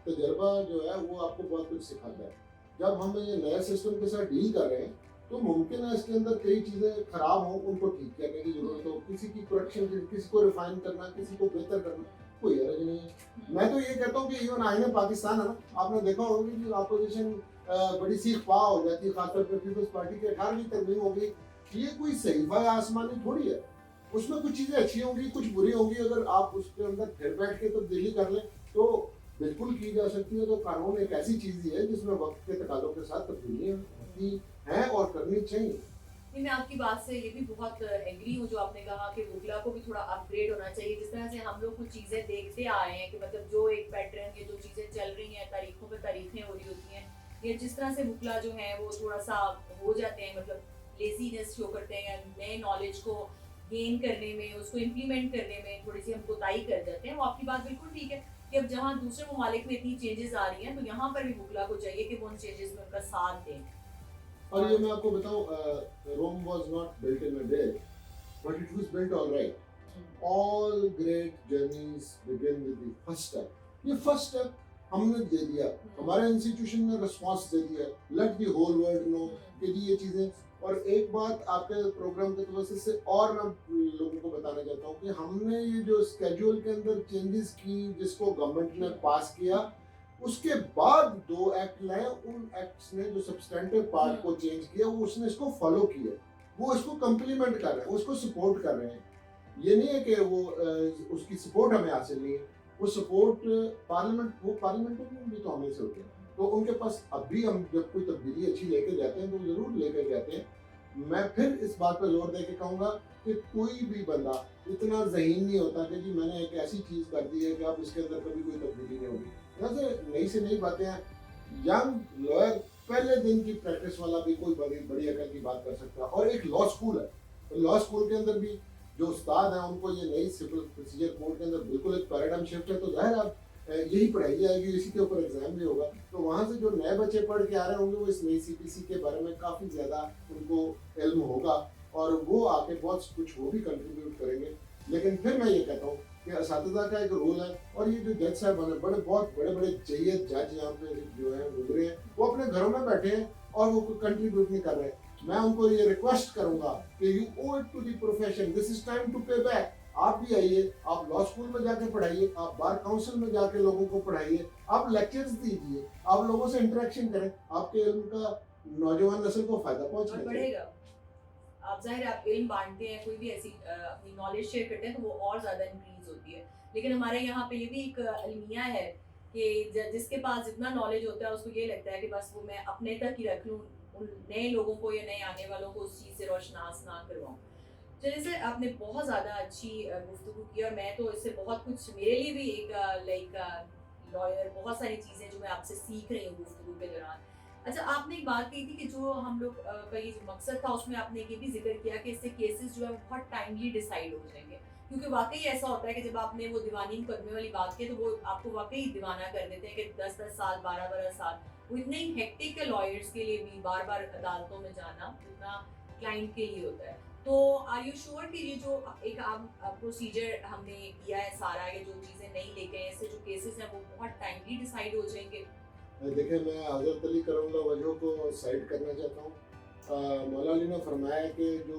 तजर्बा जो है वो आपको बहुत कुछ सिखाता है। जब हम ये नए सिस्टम के साथ डील कर रहे हैं तो मुमकिन है इसके अंदर कई चीज़ें खराब हों, उनको ठीक करने की जरूरत हो, किसी की करेक्शन, किसी को रिफाइन करना, किसी को बेहतर करना, कोई हर्ज नहीं है। मैं तो ये कहता हूँ कि इवन आईने पाकिस्तान है ना, आपने देखा होगा कि अपोजिशन बड़ी सीख पा हो जाती है, खासतौर पर पीपल्स पार्टी की 18वीं तरमीम होगी। ये कोई सहीफा या आसमानी थोड़ी है, उसमें कुछ चीज़ें अच्छी होंगी, कुछ बुरी होंगी। अगर आप उसके अंदर फिर बैठ के तब्दीली कर लें तो बिल्कुल की जा सकती है। तो कानून एक ऐसी चीज़ है जिसमें वक्त के तकाज़ों के साथ तब्दीलियाँ होती हैं और करनी चाहिए। नहीं, मैं आपकी बात से ये भी बहुत एग्री हूँ जो आपने कहा कि वकला को भी थोड़ा अपग्रेड होना चाहिए। जिस तरह से हम लोग कुछ चीज़ें देखते आए हैं कि मतलब जो एक पैटर्न या जो चीज़ें चल रही हैं, तारीखों पे तारीखें हो रही होती हैं, या जिस तरह से वकला जो है वो थोड़ा सा हो जाते हैं, मतलब लेजीनेस शो करते हैं या नए नॉलेज को गेन करने में, उसको इम्प्लीमेंट करने में थोड़ी सी हम कोताही कर जाते हैं। वो आपकी बात बिल्कुल ठीक है। कि अब जहाँ दूसरे ममालिक में इतनी चेंजेस आ रही हैं तो यहाँ पर भी वकला को चाहिए कि वो उन चेंजेस में उनका साथ दें। और ये और मैं आपको बताऊं, Rome was not built in a day, but it was built alright. All great journeys begin with the first step. ये फर्स्ट स्टेप हमने दे दिया, हमारे इंस्टीट्यूशन ने रिस्पांस दे दिया, let the whole world know कि जी ये चीजें। और एक बात आपके प्रोग्राम के वजह से और मैं लोगों को बताना चाहता हूँ कि हमने ये जो स्केड्यूल के अंदर चेंजेस की, जिसको गवर्नमेंट ने पास किया, उसके बाद 2 एक्ट लाए। उन एक्ट्स ने जो सब्सटेंटिव पार्ट को चेंज किया, वो उसने इसको फॉलो किया, वो इसको कम्प्लीमेंट कर रहे हैं, उसको सपोर्ट कर रहे हैं। ये नहीं है कि वो उसकी सपोर्ट हमें हासिल नहीं है, वो सपोर्ट पार्लियामेंट भी तो हमें से होते हैं। तो उनके पास अभी हम जब कोई तब्दीली अच्छी लेके जाते हैं तो जरूर लेके जाते हैं। मैं फिर इस बात पर जोर दे के कहूँगा कि कोई भी बंदा इतना ज़हीन नहीं होता कि जी मैंने एक ऐसी चीज़ कर दी है कि अब इसके अंदर कभी कोई तब्दीली नहीं होगी। यहाँ से नई बातें हैं। यंग लॉयर पहले दिन की प्रैक्टिस वाला भी कोई बड़ी बड़ी अकल की बात कर सकता है। और एक लॉ स्कूल है, तो लॉ स्कूल के अंदर भी जो उस्ताद हैं उनको ये नई सिविल प्रोसीजर कोड के अंदर बिल्कुल एक पैराडाइम शिफ्ट है, तो जाहिर आप यही पढ़ाई जाएगी, इसी के ऊपर एग्जाम भी होगा। तो वहाँ से जो नए बच्चे पढ़ के आ रहे होंगे वो इस नई सीपीसी के बारे में काफ़ी ज़्यादा उनको इल्म होगा और वो आके बहुत कुछ वो भी कंट्रीब्यूट करेंगे। लेकिन फिर मैं ये कहता हूँ कि असातिज़ा का एक रोल है, और ये जो जज साहब बने बहुत बड़े बड़े जय्यद जज यहाँ पे जो हैं गुजरे हैं, वो अपने घरों में बैठे हैं और वो कंट्रीब्यूट नहीं कर रहे हैं। मैं उनको ये रिक्वेस्ट करूंगा कि you owe it to the profession, this is time to pay back. आप भी आइए, आप लॉ स्कूल में जाके पढ़ाइए, आप बार काउंसिल में जाके लोगों को पढ़ाइए, आप लेक्चर्स दीजिए, आप लोगों से इंटरेक्शन करें, आपके इल्म का नौजवान नस्ल को फायदा पहुंचना बढ़ेगा। आप जाहिर आप इल्म बांटते हैं, कोई भी ऐसी अपनी नॉलेज शेयर करते हैं तो वो और ज़्यादा इंक्रीज होती है। लेकिन हमारे यहाँ पे ये भी एक अलमिया है कि जिसके पास जितना नॉलेज होता है उसको ये लगता है कि बस वो मैं अपने तक ही रख लूँ, उन नए लोगों को या नए आने वालों को उस चीज़ से रोशनास ना करवाऊँ। तो जैसे आपने बहुत ज़्यादा अच्छी गुफ्तगू की और मैं तो इससे बहुत कुछ, मेरे लिए भी एक लाइक लॉयर बहुत सारी चीज़ें जो मैं आपसे सीख रही हूँ गुफ्तगू के दौरान। अच्छा, आपने एक बात कही थी कि जो हम लोग का ये जो मकसद था उसमें आपने ये भी जिक्र किया कि इससे केसेस जो है वो बहुत टाइमली डिसाइड हो जाएंगे, क्योंकि वाकई ऐसा होता है कि जब आपने वो दीवानी मुकदमे वाली बात की तो वो आपको वाकई दीवाना कर देते हैं कि 10-10 साल 12-12 साल वो इतने ही हेक्टिक है लॉयर्स के लिए भी बार बार अदालतों में जाना जितना क्लाइंट के लिए होता है। तो आर यू श्योर कि ये जो एक आप प्रोसीजर हमने किया है सारा, ये जो चीज़ें नहीं लेके हैं, इससे जो केसेस हैं वो बहुत टाइमली डिसाइड हो जाएंगे? देखिए, मैं हज़रत अली करम वजह को साइड करना चाहता हूँ। मौला अली ने फरमाया कि जो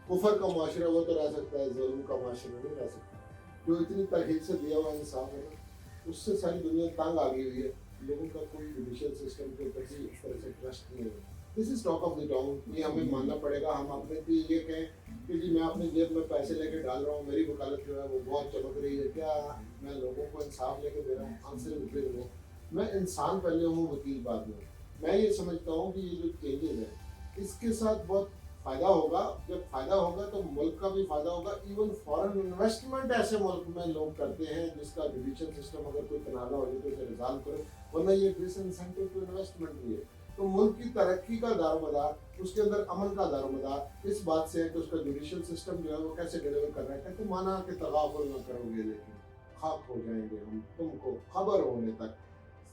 कुफर का माशरा वो तो रह सकता है, जुल्म का माशरा नहीं रह सकता। जो इतनी तरहीब से दिया हुआ इंसाफ है ना, उससे सारी दुनिया तंग आ गई हुई है। लोगों का कोई जुडिशियल सिस्टम के ऊपर भी इस तरह से ट्रस्ट नहीं है। This is talk of the town, ये हमें मानना पड़ेगा। हम अपने भी ये कहें कि जी मैं अपनी जेब में पैसे लेके डाल रहा हूँ, मेरी वकालत जो है वो बहुत चमक रही है, क्या मैं लोगों को इंसाफ लेके दे रहा हूँ? आंसर बिल्कुल। मैं इंसान पहले हूँ, वकील बाद में। मैं ये समझता हूँ कि ये जो चेंजेस हैं इसके साथ बहुत फ़ायदा होगा। जब फ़ायदा होगा तो मुल्क का भी फ़ायदा होगा। इवन फॉरेन इन्वेस्टमेंट ऐसे मुल्क में लोग करते हैं जिसका जुडिशियल सिस्टम अगर कोई तनाज़ा हो जाए तो उसे रिजॉल्व करो, वरना ये डिसइंसेंटिव टू इन्वेस्टमेंट भी है। तो मुल्क की तरक्की का दारोमदार, उसके अंदर अमन का दारोमदार इस बात से है कि उसका जुडिशियल सिस्टम जो है वो कैसे डिलीवर कर रहा है। कहते माना कि तगाफुल ना करोगे लेकिन खाक हो जाएंगे हम तुमको खबर होने तक।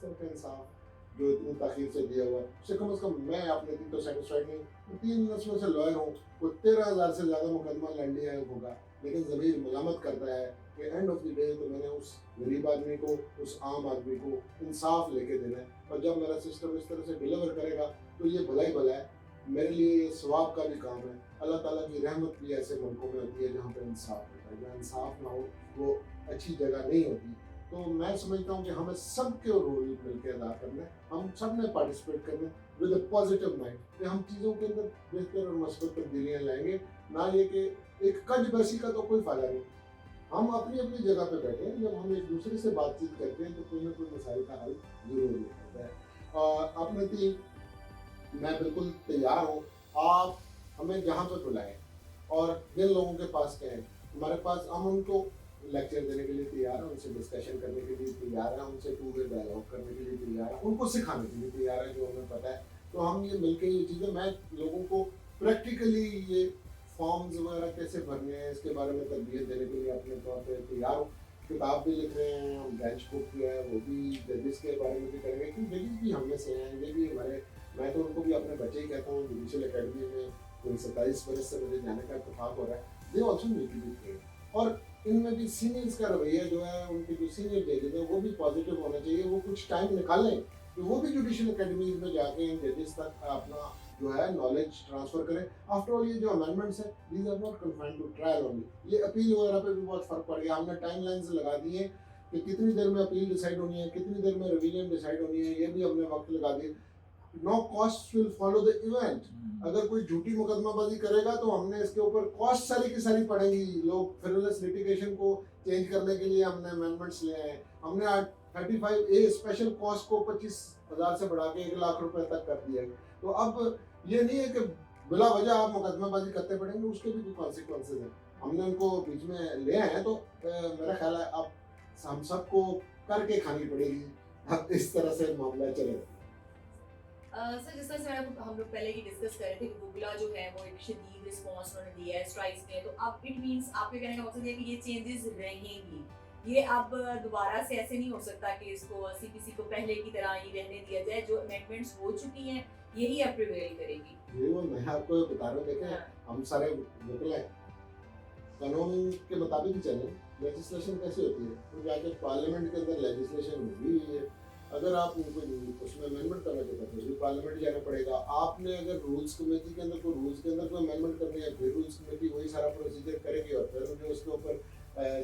सबका इंसाफ जो इतनी ताखीर से दिया हुआ है उससे कम से कम मैं अपने दिन तो सेटिस्फाइड नहीं। मैं 3 नस्लों से लॉयर हूँ, कोई 13,000 से ज़्यादा मुकदमा लड़ लिया है होगा, लेकिन ज़मीर मलामत करता है कि एंड ऑफ द डे तो मैंने उस गरीब आदमी को, उस आम आदमी को इंसाफ लेके देना है। और जब मेरा सिस्टम इस तरह से डिलीवर करेगा तो ये भला ही भला है, मेरे लिए ये सवाब का भी काम है। अल्लाह ताला की रहमत भी ऐसे मुल्कों में होती है जहाँ पर इंसाफ होता है। जहाँ इंसाफ ना हो वो अच्छी जगह नहीं होती। तो मैं समझता हूँ कि हमें सबके रोल मिलकर अदा करना है, हम सब ने पार्टिसिपेट करना है विद अ पॉजिटिव माइंड कि हम चीज़ों के अंदर बेहतर और मस्बत तब्दीलियाँ लाएंगे। ना ये कि एक कज बसी का तो कोई फ़ायदा नहीं। हम अपनी अपनी जगह पे बैठे हैं, जब हम एक दूसरे से बातचीत करते हैं तो कोई ना कोई मसाइल का हल जरूर निकलता है। और अपने थी मैं बिल्कुल तैयार हूँ, आप हमें जहाँ पर बुलाएं और जिन लोगों के पास कहें हमारे पास, हम उनको लेक्चर देने के लिए तैयार हैं, उनसे डिस्कशन करने के लिए तैयार हैं, उनसे टू वे डायलॉग करने के लिए तैयार हैं, उनको सिखाने के लिए तैयार हैं जो हमें पता है। तो हम ये मिलकर ये चीज़ें, मैं लोगों को प्रैक्टिकली ये फॉर्म्स वगैरह कैसे भरने हैं इसके बारे में तरबियत देने के लिए अपने तौर पर तैयार हूँ किताब भी लिख रहे हैं, हम बेंच बुक जो है वो भी जजेस के बारे में भी करेंगे, क्योंकि जजेस भी हम में से हैं, ये भी हमारे, मैं तो उनको भी अपने बच्चे ही कहता हूँ। जुडिशल अकेडमी में कोई 27 बरस से मुझे जाने का इत्तेफाक हो रहा है, they also need to be trained. और इनमें भी सीनियर्स का रवैया जो है, उनके जो सीनियर जजेस हैं वो भी पॉजिटिव होना चाहिए, वो कुछ टाइम निकालें तो वो भी जुडिशल अकेडमीज में जाके इन जजेस तक अपना जो है नॉलेज ट्रांसफर करें। आफ्टर ऑल ये जो अमेंडमेंट्स हैं, these are not confined to trial only. ये अपील वगैरह पे भी बहुत फर्क पड़ गया। हमने टाइमलाइंस लगा दी है कि कितनी देर में अपील डिसाइड होनी है, कितनी देर में रिवीजन डिसाइड होनी है, ये भी हमने वक्त लगा दिए। No cost will follow the event. अगर कोई झूठी मुकदमाबाजी करेगा तो हमने इसके ऊपर कॉस्ट सारी की सारी पड़ेगी। लोग फ्रिवलेस लिटिगेशन को चेंज करने के लिए हमने अमेंडमेंट्स लिए हैं। हमने आज 35A स्पेशल कॉस्ट को 25,000 से बढ़ा के 1 लाख रुपए तक कर दिया है। तो अब ये नहीं है कि बिला वजह आप मुकदमाबाजी करते पड़ेंगे, उसके भी कॉन्सिक्वेंसेज हैं। हमने उनको बीच में ले आए हैं, तो मेरा ख्याल है अब हम सबको करके खानी पड़ेगी। अब इस तरह से मामला चले। सर जिस तरह से हम लोग पहले ही डिस्कस कर रहे थे कि बुगला जो है वो एक शदीद रिस्पॉन्स उन्होंने दिया है स्ट्राइक्स में, तो अब इट मींस आपके कहने का मकसद ये है कि ये चेंजेस रहेंगी, ये अब दोबारा से ऐसे नहीं हो सकता कि इसको सीपीसी को पहले की तरह ही रहने दिया जाए। जो अमेंडमेंट्स हो चुकी हैं यही अब प्रिवेल करेगी। ये वो मैं आपको बता रहा हूँ, देखें हाँ। हम सारे वकील हैं, कानून के मुताबिक ही चलें। लेजिस्लेशन कैसी होती है, तो जाके पार्लियामेंट के अंदर लेजिस्लेशन होगी है। अगर आप उनको उसमें अमेंडमेंट करना चाहते हैं तो भी पार्लियामेंट जाना पड़ेगा। आपने अगर रूल्स कमेटी के अंदर कोई रूल्स के अंदर कोई अमेंडमेंट करनी है, फिर रूल्स कमेटी वही सारा प्रोसीजर करेगी और फिर जो उसके ऊपर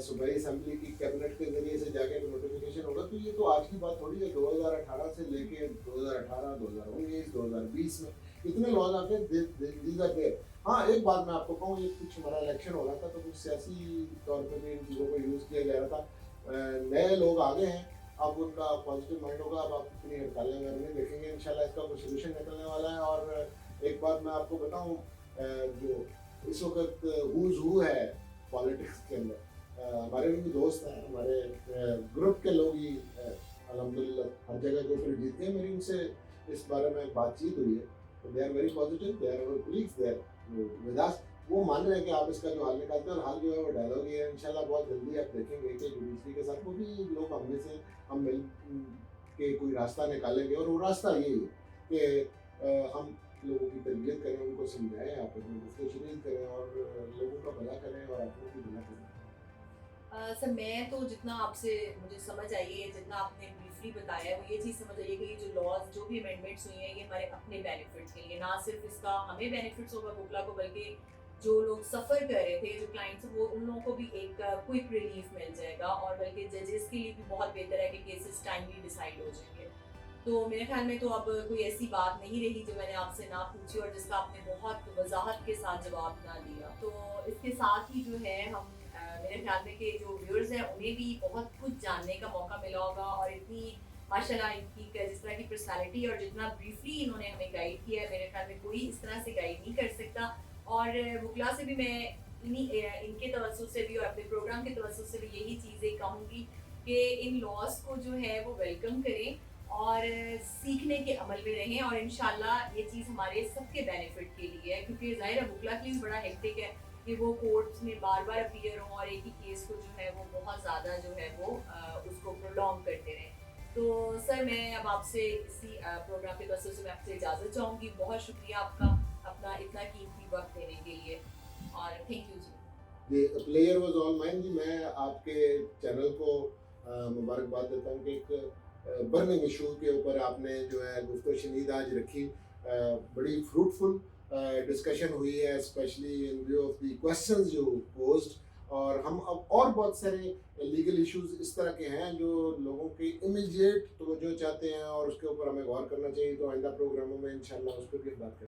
सूबाई असेंबली की कैबिनेट के जरिए से जाके नोटिफिकेशन होगा। तो ये तो आज की बात थोड़ी है। 2018 से लेके 2018, 2019, 2020 में इतने लॉज आके दीज आर देयर। हाँ, एक बात मैं आपको कहूँ, ये कुछ हमारा इलेक्शन हो रहा था तो कुछ सियासी तौर पे भी इन चीज़ों को यूज़ किया जा रहा था। नए लोग आ गए हैं, अब उनका पॉजिटिव माइंड होगा। अब आप कितनी हड़तालें वगैरह नहीं देखेंगे, इंशाल्लाह इसका कोई सोल्यूशन निकलने वाला है। और एक बात मैं आपको बताऊँ, जो इस वक्त हुज हू है पॉलिटिक्स के अंदर, हमारे भी दोस्त हैं, हमारे ग्रुप के लोग ही अल्हम्दुलिल्लाह हर जगह के ऊपर जीतते हैं। मेरी उनसे इस बारे में बातचीत हुई है, तो they are very positive, they are our colleagues, they are with us. वो मान रहे हैं कि आप इसका जो हल निकालते हैं, और हल जो है वो डायलॉग ही है। इंशाल्लाह बहुत जल्दी आप देखेंगे कि जुडिशरी के साथ वो भी लोग हमने से हम मिल के कोई रास्ता निकालेंगे। और वो रास्ता यही है कि हम लोगों की तरबियत करें, उनको समझाएं, आप अपनी गुफ्तगू करें और लोगों का भला करें और अपनों की भला करें। सर मैं तो जितना आपसे मुझे समझ आई है, जितना आपने ब्रीफली बताया है, वो ये चीज़ समझ आई है कि ये जो लॉज जो भी अमेंडमेंट्स हुई हैं ये हमारे अपने बेनिफिट्स के लिए, ना सिर्फ इसका हमें बेनिफिट्स होगा बुगला को, बल्कि जो लोग सफ़र कर रहे थे, जो क्लाइंट्स, वो उन लोगों को भी एक क्विक रिलीफ मिल जाएगा। और बल्कि जजेस के लिए भी बहुत बेहतर है कि केसेस टाइमली डिसाइड हो जाएंगे। तो मेरे ख्याल में तो अब कोई ऐसी बात नहीं रही जो मैंने आपसे ना पूछी और जिसका आपने बहुत वजाहत के साथ जवाब ना दिया। तो इसके साथ ही जो है हम मेरे ख्याल में कि जो व्यूअर्स हैं उन्हें भी बहुत कुछ जानने का मौका मिला होगा। और इतनी माशाल्लाह इनकी जिस तरह की पर्सनालिटी और जितना ब्रीफली इन्होंने हमें गाइड किया है, मेरे ख्याल में कोई इस तरह से गाइड नहीं कर सकता। और बुगला से भी मैं इनके तवज्जुह से भी और अपने प्रोग्राम के तवज्जुह से भी यही चीज़ें कहूँगी कि इन लॉज को जो है वो वेलकम करें और सीखने के अमल में रहें। और इंशाल्लाह ये चीज़ हमारे सबके बेनिफिट के लिए है, क्योंकि ज़ाहिर है बुगला के लिए बड़ा हेक्टिक है कि वो कोर्ट्स में बार बार अपीयर हों और एक ही केस को जो है वो बहुत ज़्यादा जो है वो उसको प्रोलॉन्ग करते रहें। तो सर मैं अब आपसे इसी प्रोग्राम के तवज्जुह से मैं आपसे इजाज़त चाहूँगी। बहुत शुक्रिया आपका अपना इतना कीमती वक्त देने के लिए, और थैंक यू जी। The player was all mine जी। मैं आपके चैनल को मुबारकबाद देता हूँ कि एक बर्निंग इशू के ऊपर आपने जो है गुफ्तगू शनीद आज रखी। बड़ी फ्रूटफुल डिस्कशन हुई है, specially in view of the questions जो पोज्ड। और हम अब और बहुत सारे लीगल इश्यूज इस तरह के हैं जो लोगों की इमीडिएट तवज्जो चाहते हैं और उसके ऊपर हमें गौर करना चाहिए। तो आइंदा प्रोग्रामों में इंशाल्लाह उस पर भी बात करेंगे।